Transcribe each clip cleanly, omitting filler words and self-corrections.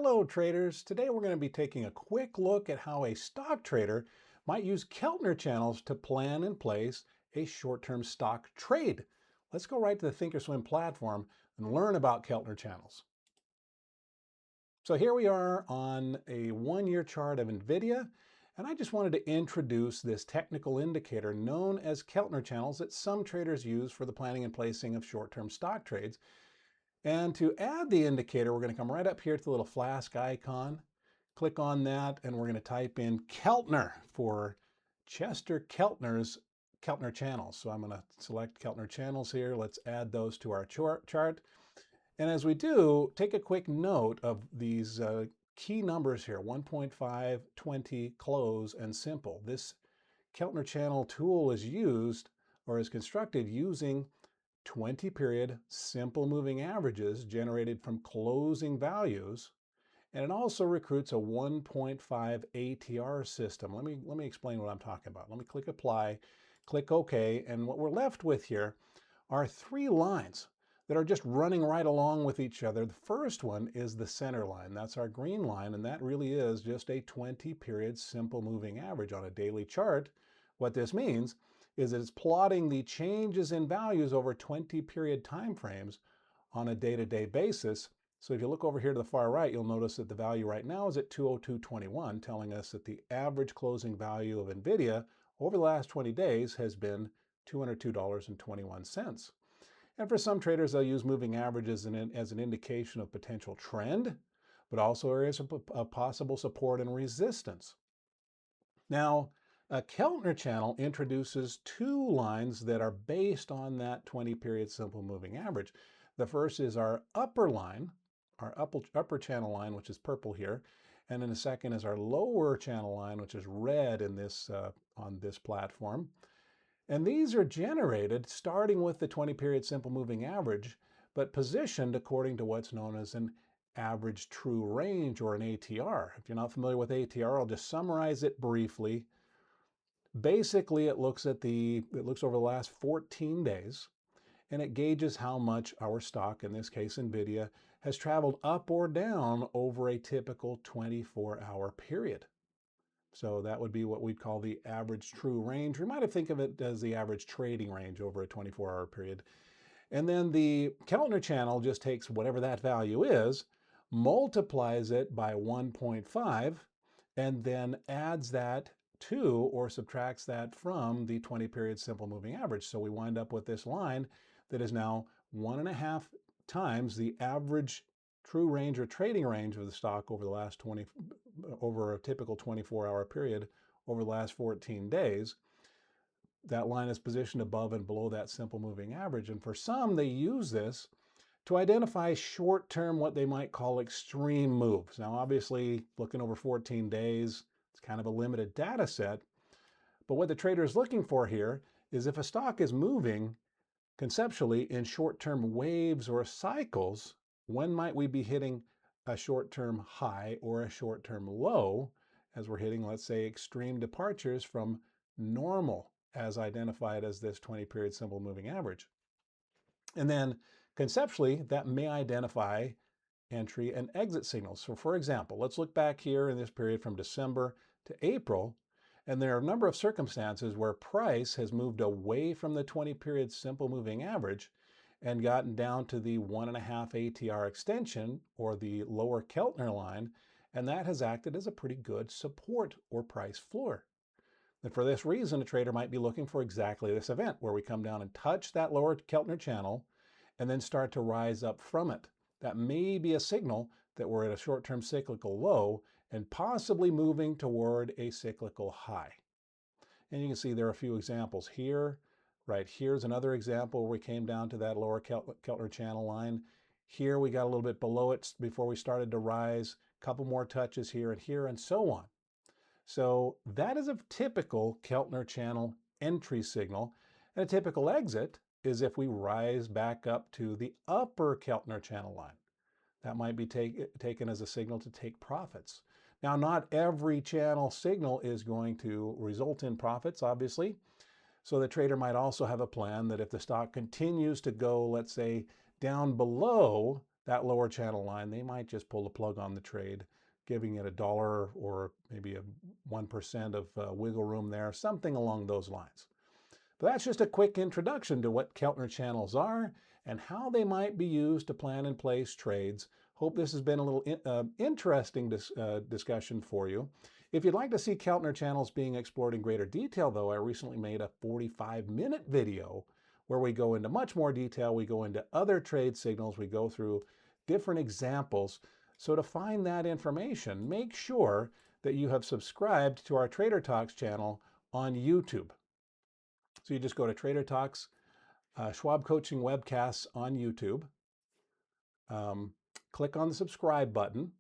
Hello traders, today we're going to be taking a quick look at how a stock trader might use Keltner channels to plan and place a short-term stock trade. Let's go right to the thinkorswim platform and learn about Keltner channels. So here we are on a one-year chart of NVIDIA, and I just wanted to introduce this technical indicator known as Keltner channels that some traders use for the planning and placing of short-term stock trades. And to add the indicator, we're going to come right up here to the little flask icon, click on that, and we're going to type in Keltner for Chester Keltner's Keltner channels. So I'm going to select Keltner channels here. Let's add those to our chart. And as we do, take a quick note of these key numbers here, 1.5, 20, close, and simple. This Keltner channel tool is used or is constructed using 20-period simple moving averages generated from closing values, and it also recruits a 1.5 ATR system. Let me explain what I'm talking about. Let me click apply, click OK, and what we're left with here are three lines that are just running right along with each other. The first one is the center line. That's our green line, and that really is just a 20-period simple moving average on a daily chart. What this means is that it's plotting the changes in values over 20-period time frames on a day-to-day basis. So if you look over here to the far right, you'll notice that the value right now is at 202.21, telling us that the average closing value of NVIDIA over the last 20 days has been $202.21. And for some traders, they'll use moving averages as an indication of potential trend, but also areas of possible support and resistance. Now, a Keltner channel introduces two lines that are based on that 20-period simple moving average. The first is our upper line, our upper channel line, which is purple here, and then the second is our lower channel line, which is red in this on this platform. And these are generated starting with the 20-period simple moving average, but positioned according to what's known as an average true range, or an ATR. If you're not familiar with ATR, I'll just summarize it briefly. Basically, it looks over the last 14 days, and it gauges how much our stock, in this case NVIDIA, has traveled up or down over a typical 24-hour period. So that would be what we'd call the average true range. We might think of it as the average trading range over a 24-hour period. And then the Keltner channel just takes whatever that value is, multiplies it by 1.5, and then adds that to or subtracts that from the 20-period simple moving average. So we wind up with this line that is now 1.5 times the average true range or trading range of the stock over a typical 24-hour period over the last 14 days. That line is positioned above and below that simple moving average. And for some, they use this to identify short-term, what they might call extreme moves. Now, obviously, looking over 14 days, it's kind of a limited data set. But what the trader is looking for here is if a stock is moving conceptually in short-term waves or cycles, when might we be hitting a short-term high or a short-term low as we're hitting, let's say, extreme departures from normal as identified as this 20-period simple moving average. And then conceptually, that may identify entry and exit signals. So for example, let's look back here in this period from December to April, and there are a number of circumstances where price has moved away from the 20-period simple moving average and gotten down to the 1.5 ATR extension, or the lower Keltner line, and that has acted as a pretty good support or price floor. And for this reason, a trader might be looking for exactly this event, where we come down and touch that lower Keltner channel and then start to rise up from it. That may be a signal that we're at a short-term cyclical low and possibly moving toward a cyclical high. And you can see there are a few examples here. Right here's another example where we came down to that lower Keltner channel line. Here we got a little bit below it before we started to rise, a couple more touches here, and so on. So that is a typical Keltner channel entry signal. And a typical exit is if we rise back up to the upper Keltner channel line. That might be taken as a signal to take profits. Now, not every channel signal is going to result in profits, obviously. So the trader might also have a plan that if the stock continues to go, let's say, down below that lower channel line, they might just pull the plug on the trade, giving it $1 or maybe a 1% of wiggle room there, something along those lines. But that's just a quick introduction to what Keltner channels are and how they might be used to plan and place trades. Hope this has been a little interesting discussion for you. If you'd like to see Keltner channels being explored in greater detail, though, I recently made a 45-minute video where we go into much more detail. We go into other trade signals. We go through different examples. So to find that information, make sure that you have subscribed to our Trader Talks channel on YouTube. So you just go to Trader Talks, Schwab Coaching Webcasts on YouTube, click on the subscribe button,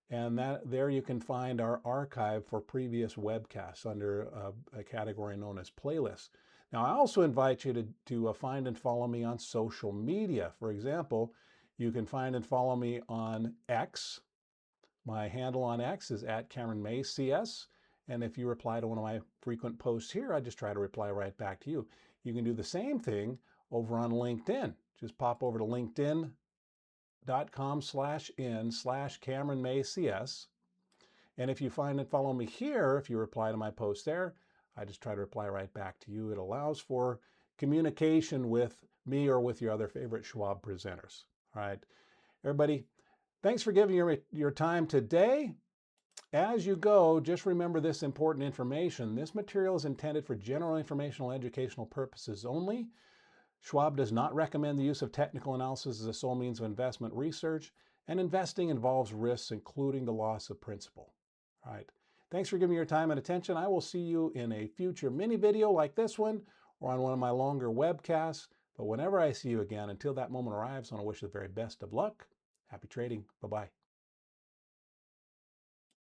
and there you can find our archive for previous webcasts under a category known as playlists. Now, I also invite you to find and follow me on social media. For example, you can find and follow me on X. My handle on X is @CameronMayCS. And if you reply to one of my frequent posts here, I just try to reply right back to you. You can do the same thing over on LinkedIn. Just pop over to linkedin.com/in/CameronMayCS. And if you find and follow me here, if you reply to my post there, I just try to reply right back to you. It allows for communication with me or with your other favorite Schwab presenters. All right, everybody, thanks for giving your time today. As you go, just remember this important information. This material is intended for general informational educational purposes only. Schwab does not recommend the use of technical analysis as a sole means of investment research, and investing involves risks, including the loss of principal. All right. Thanks for giving me your time and attention. I will see you in a future mini video like this one or on one of my longer webcasts. But whenever I see you again, until that moment arrives, I want to wish you the very best of luck. Happy trading. Bye-bye.